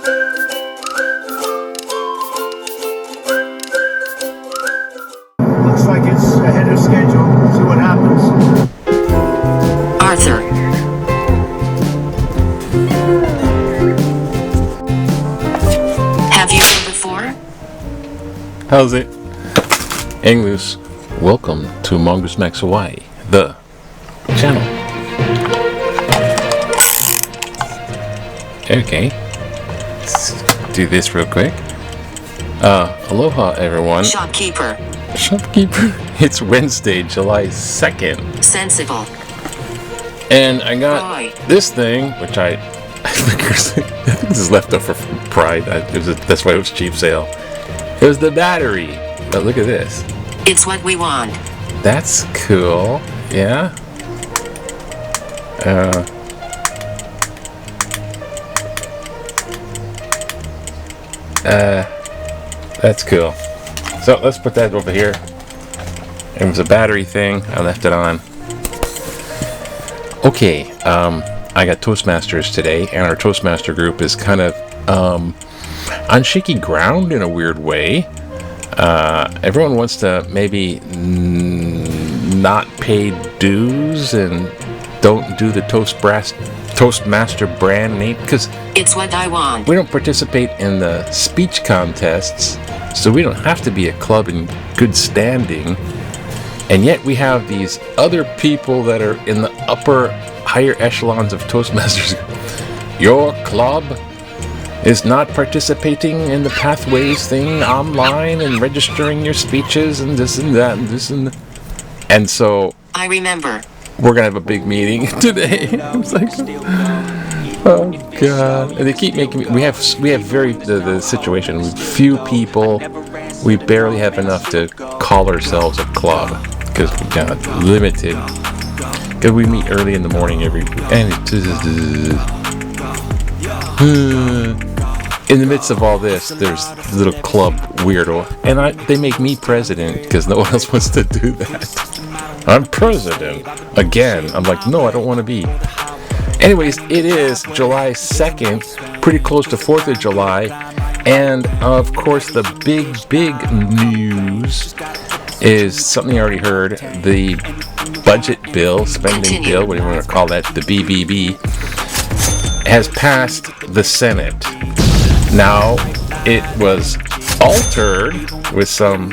Looks like it's ahead of schedule. See what happens. Arthur. Have you been before? How's it? English. Welcome to Mongoose Max Hawaii, the channel. Okay. Let's do this real quick. Aloha everyone. Shopkeeper. Shopkeeper. It's Wednesday, July 2nd. Sensible. And I got this thing, which I think this is leftover from Pride. That's why it was cheap sale. It was the battery. But look at this. It's what we want. That's cool. Yeah. That's cool. So let's put that over here. It was a battery thing. I left it on. Okay. I got Toastmasters today, and our Toastmaster group is kind of on shaky ground in a weird way. Everyone wants to maybe not pay dues and don't do the Toastmaster brand name because it's what I want. We don't participate in the speech contests, so we don't have to be a club in good standing. And yet we have these other people that are in the higher echelons of Toastmasters. Your club is not participating in the pathways thing online and registering your speeches and this and that and this and that. And so I remember. We're gonna have a big meeting today. It's like, oh god! And they keep making me. We have the situation. With few people, we barely have enough to call ourselves a club because we got limited. Because we meet early in the morning every and in the midst of all this, there's little club weirdo, and they make me president because no one else wants to do that. I'm president again. I'm like, no, I don't want to be. Anyways, it is July 2nd, pretty close to 4th of July, and of course the big news is something I already heard. The budget bill, spending bill, whatever you want to call that, the BBB, has passed the Senate. Now, it was altered with some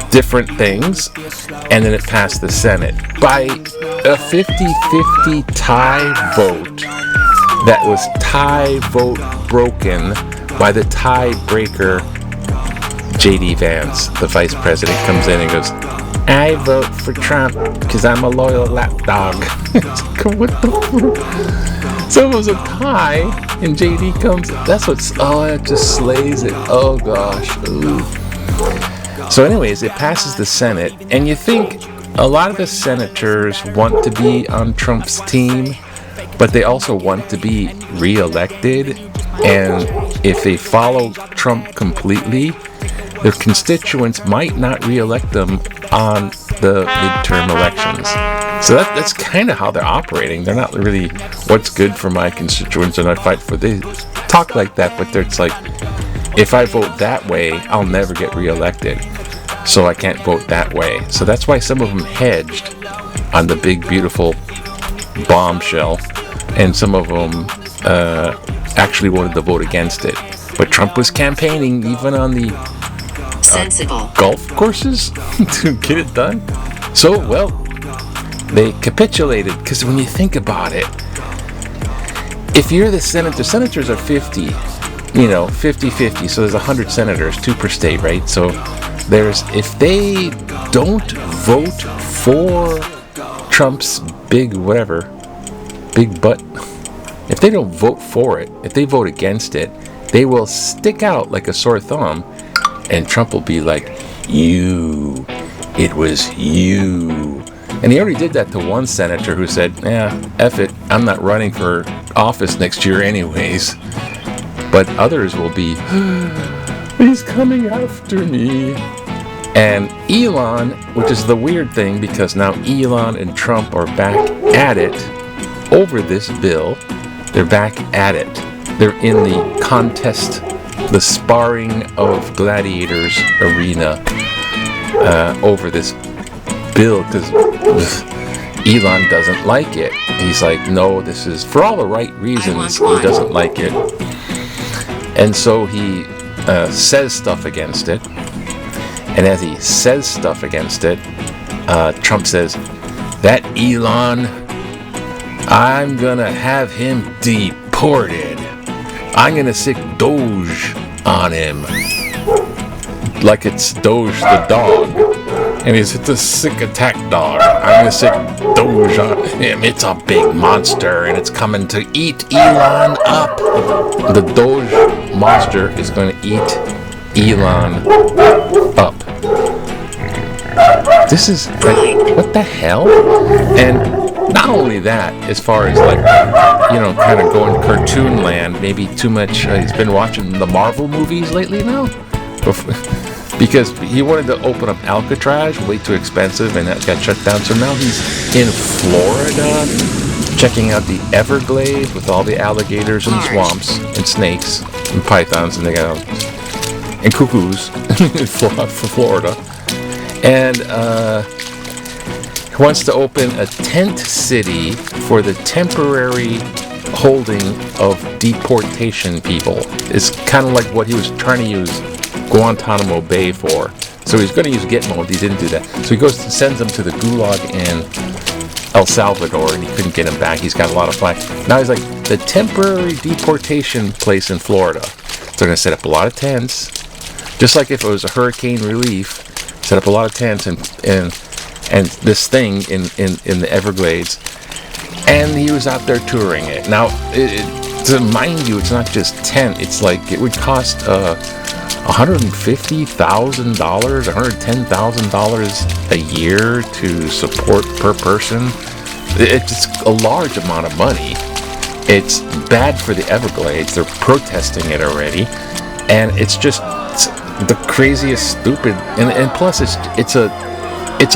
different things, and then it passed the Senate by a 50-50 tie vote. That was tie vote broken by the tiebreaker, J.D. Vance, the vice president, comes in and goes, I vote for Trump because I'm a loyal lapdog. What the fuck? So it was a tie, and JD comes. It just slays it. Oh gosh. Ooh. So, anyways, it passes the Senate, and you think a lot of the senators want to be on Trump's team, but they also want to be re-elected. And if they follow Trump completely, their constituents might not re-elect them on the midterm elections. So that's kind of how they're operating. They're not really what's good for my constituents and I fight for. They talk like that, but it's like, if I vote that way, I'll never get re-elected. So I can't vote that way. So that's why some of them hedged on the big, beautiful bombshell, and some of them actually wanted to vote against it. But Trump was campaigning even on the golf courses to get it done. So, well, they capitulated, because when you think about it, if you're the senators are 50-50, so there's 100 senators, 2 per state, right? So if they don't vote for Trump's big butt, if they don't vote for it, if they vote against it, they will stick out like a sore thumb, and Trump will be like, it was you. And he already did that to one senator who said, F it, I'm not running for office next year anyways. But others will be, he's coming after me. And Elon, which is the weird thing, because now Elon and Trump are back at it over this bill. They're back at it. they're in the contest, the sparring of gladiators arena over this bill, because Elon doesn't like it. He's like, no, this is for all the right reasons. He doesn't like it, and so he says stuff against it. And as he says stuff against it, Trump says, that Elon, I'm gonna have him deported. I'm gonna sick DOGE on him. Like it's DOGE the dog. And he's the sick attack dog. I'm gonna sick DOGE on him. It's a big monster and it's coming to eat Elon up. The DOGE monster is gonna eat Elon up. This is like, what the hell? And not only that, as far as like, kind of going cartoon land, maybe too much, he's been watching the Marvel movies lately now. Because he wanted to open up Alcatraz, way too expensive, and that got shut down. So now he's in Florida, checking out the Everglades with all the alligators and swamps and snakes and pythons, and they got and cuckoos for Florida. And he wants to open a tent city for the temporary holding of deportation people. It's kind of like what he was trying to use Guantanamo Bay for. So he's going to use Gitmo, he didn't do that. So he goes and sends them to the Gulag in El Salvador, and he couldn't get him back. He's got a lot of flack. Now he's like, the temporary deportation place in Florida. So they're going to set up a lot of tents, just like if it was a hurricane relief. Set up a lot of tents and this thing in the Everglades, and he was out there touring it. Now, to mind you, it's not just tent. It's like it would cost $150,000, $110,000 a year to support per person. It's a large amount of money. It's bad for the Everglades. They're protesting it already, and it's just the craziest, stupid, and plus it's a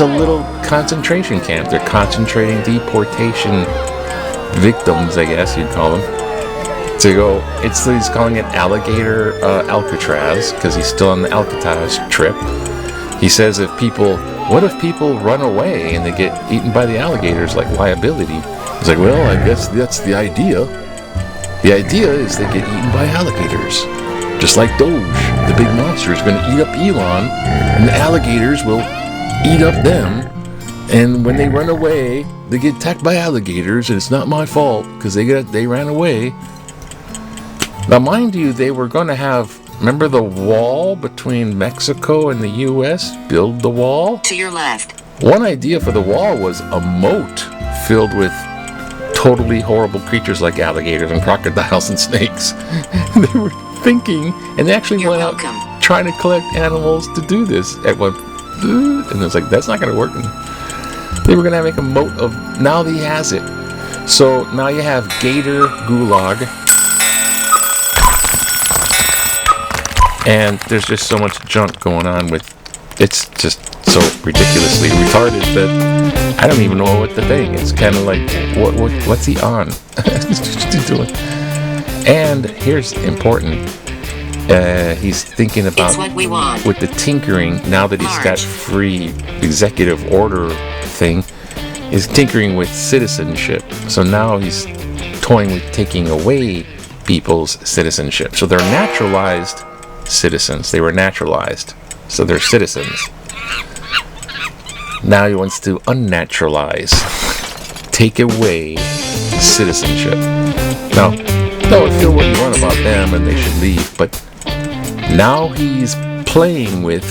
little concentration camp. They're concentrating deportation victims, I guess you'd call them. To go, he's calling it Alligator Alcatraz because he's still on the Alcatraz trip. He says what if people run away and they get eaten by the alligators, like liability? He's like, well, I guess that's the idea. The idea is they get eaten by alligators. Just like DOGE, the big monster is going to eat up Elon, and the alligators will eat up them. And when they run away, they get attacked by alligators, and it's not my fault because they ran away. Now, mind you, they were going to have, remember the wall between Mexico and the U.S.? Build the wall. To your left. One idea for the wall was a moat filled with totally horrible creatures like alligators and crocodiles and snakes. They were thinking, and they actually went out trying to collect animals to do this at one, and it's like, that's not going to work. And they were going to make a moat of, now he has it. So now you have Gator Gulag, and there's just so much junk going on with, it's just so ridiculously retarded that I don't even know what to think. It's kind of like, what's he on? What's he doing? And here's important. He's thinking about what we want. With the tinkering, now that he's got free executive order thing, is tinkering with citizenship. So now he's toying with taking away people's citizenship. So they're naturalized citizens. They were naturalized. So they're citizens. Now he wants to unnaturalize, take away citizenship. Now, feel what you want about them and they should leave, but now he's playing with,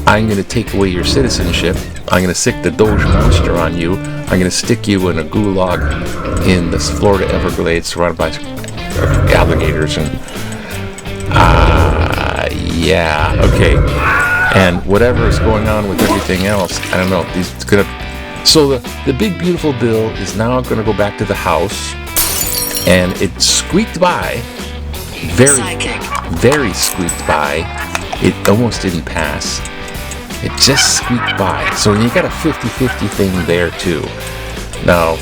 I'm going to take away your citizenship, I'm going to sick the DOGE monster on you, I'm going to stick you in a gulag in the Florida Everglades surrounded by alligators and and whatever is going on with everything else, I don't know. So the big beautiful bill is now going to go back to the House, and it squeaked by, very squeaked by. It almost didn't pass. It just squeaked by. So you got a 50-50 thing there too. Now,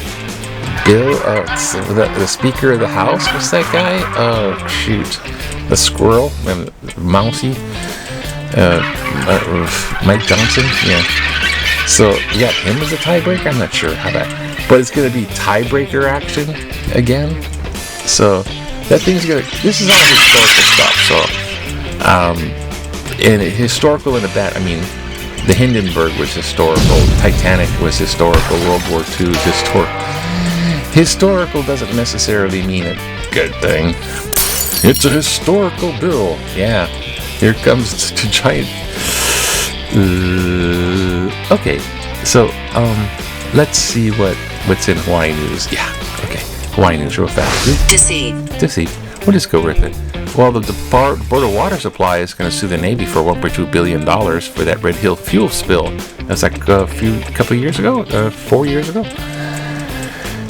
Bill, the Speaker of the House, what's that guy? Oh, shoot. The squirrel and Mousy. Mike Johnson, yeah. So, you got him as a tiebreaker? I'm not sure how that... But it's going to be tiebreaker action again. So, that thing's going to... This is all historical stuff, so... and historical in a bad... I mean, the Hindenburg was historical. Titanic was historical. World War II is historical. Historical doesn't necessarily mean a good thing. It's a historical bill. Yeah. Here comes the giant... okay. So, let's see what's in Hawaii news. Yeah. Okay. Hawaii news real fast. Deceive. We'll just go with it. Well, the Board of Water Supply is going to sue the Navy for $1.2 billion for that Red Hill fuel spill. That's like couple of years ago, 4 years ago.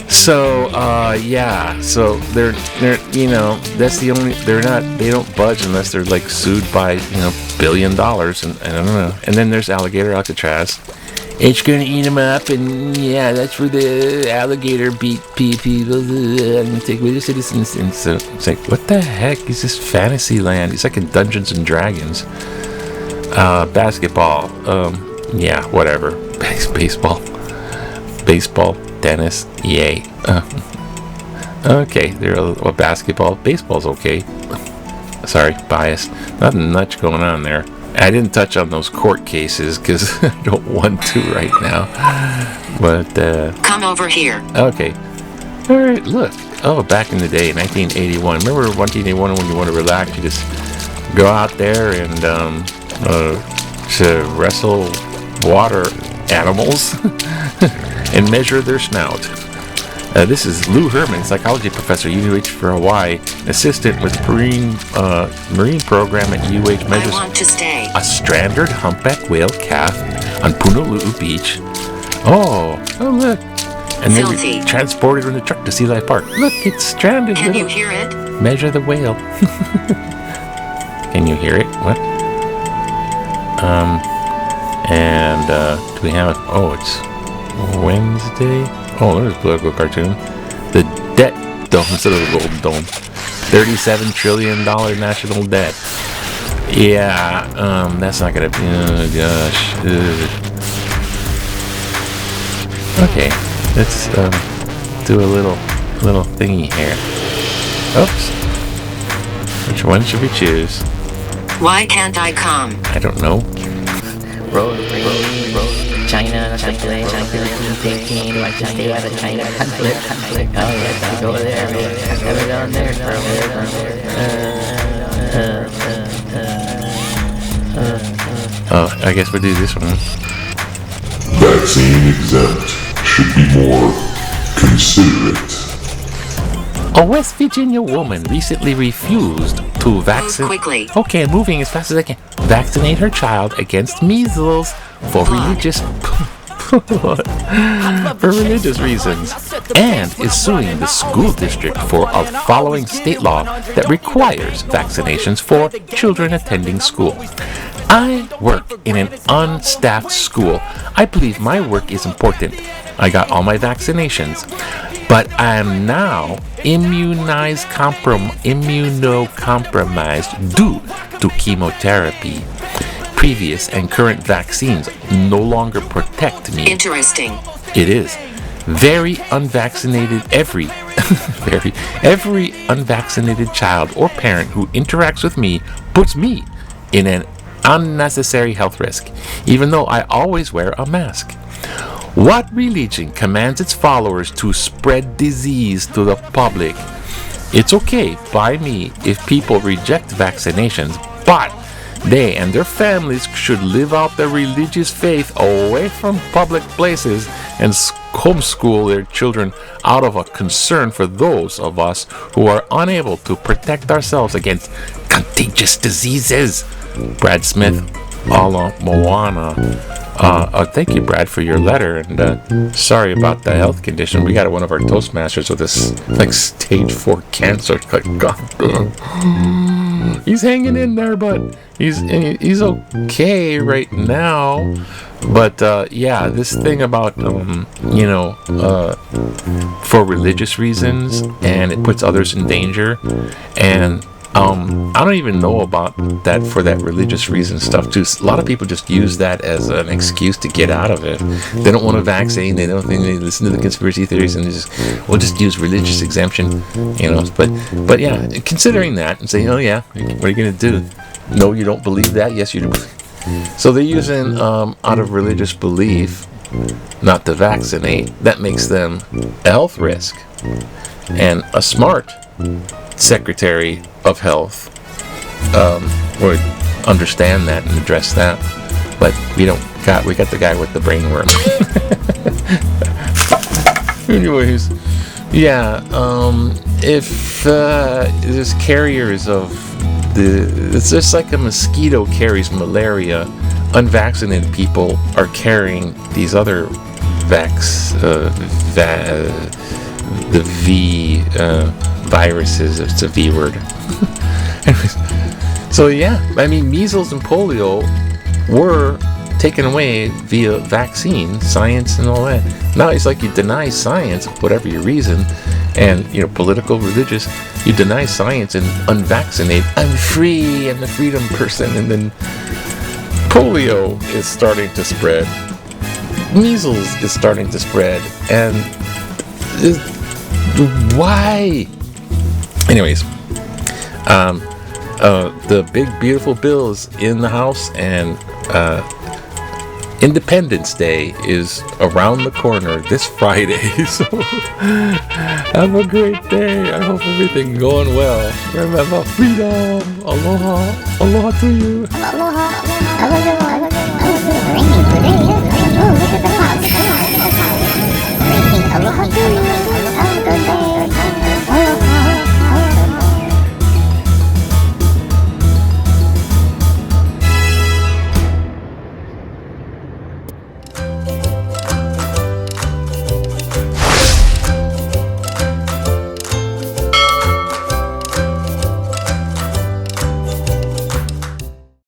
So, yeah. So they're that's the only, they don't budge unless they're like sued by, $1 billion, and I don't know. And then there's Alligator Alcatraz. It's gonna eat them up, and yeah, that's where the alligator beat people and take away the citizens. And so it's like, what the heck is this fantasy land? It's like in Dungeons and Dragons. Basketball. Yeah, whatever. Baseball. Tennis. Yay. Okay, well, basketball. Baseball's okay. Sorry, biased. Nothing much going on there. I didn't touch on those court cases because I don't want to right now. But, come over here. Okay. Alright, look. Oh, back in the day, 1981. Remember 1981 when you want to relax, you just go out there and to wrestle water animals and measure their snout. This is Lou Herman, psychology professor, UH for Hawaii, assistant with marine program at UH, measures a stranded humpback whale calf on Punaluu Beach. Oh, look. And then we transported her in the truck to Sea Life Park. Look, it's stranded. Can you hear it? Measure the whale. Can you hear it? What? And do we have... Oh, it's Wednesday. Oh, there's a political cartoon. The debt dome instead of the gold dome. $37 trillion national debt. Yeah, that's not gonna be... Oh, gosh. Okay, let's do a little thingy here. Oops. Which one should we choose? Why can't I come? I don't know. Road, China, Peking, like to stay out of China, conflict. Oh, yes, I go there, never gone there for a Oh, I guess we'll do this one. Vaccine exempt should be more considerate. A West Virginia woman recently refused to vaccinate. Quickly. Okay, moving as fast as I can. Vaccinate her child against measles for religious reasons, and is suing the school district for following state law that requires vaccinations for children attending school. I work in an unstaffed school. I believe my work is important. I got all my vaccinations, but I am now immunocompromised due to chemotherapy. Previous and current vaccines no longer protect me. Interesting. It is. Every unvaccinated child or parent who interacts with me puts me in an unnecessary health risk, even though I always wear a mask. What religion commands its followers to spread disease to the public? It's okay by me if people reject vaccinations, but they and their families should live out their religious faith away from public places and homeschool their children out of a concern for those of us who are unable to protect ourselves against contagious diseases. Brad Smith, Ala Moana. Thank you, Brad, for your letter, and sorry about the health condition. We got one of our Toastmasters with this like stage 4 cancer. He's hanging in there, but he's okay right now. But yeah, this thing about for religious reasons, and it puts others in danger, and I don't even know about that for that religious reason stuff too. A lot of people just use that as an excuse to get out of it. They don't want a vaccine. They don't think they listen to the conspiracy theories, and we'll just use religious exemption, But yeah, considering that and saying, oh yeah, what are you gonna do? No, you don't believe that. Yes, you do. So they're using out of religious belief not to vaccinate. That makes them a health risk, and a smart Secretary of Health would understand that and address that. But we got the guy with the brainworm. Anyways, yeah. If there's carriers of it's just like a mosquito carries malaria, unvaccinated people are carrying these other the V viruses. It's a V word. Anyways, so yeah, I mean, measles and polio were taken away via vaccine, science, and all that. Now it's like you deny science, whatever your reason, and political, religious. You deny science and unvaccinate. I'm free. I'm the freedom person, and then polio is starting to spread. Measles is starting to spread, and why? Anyways, the big beautiful bill is in the House, and Independence Day is around the corner this Friday. So have a great day. I hope everything going well. Remember, freedom. Aloha. Aloha to you. Aloha. Aloha. Aloha. Aloha. Aloha.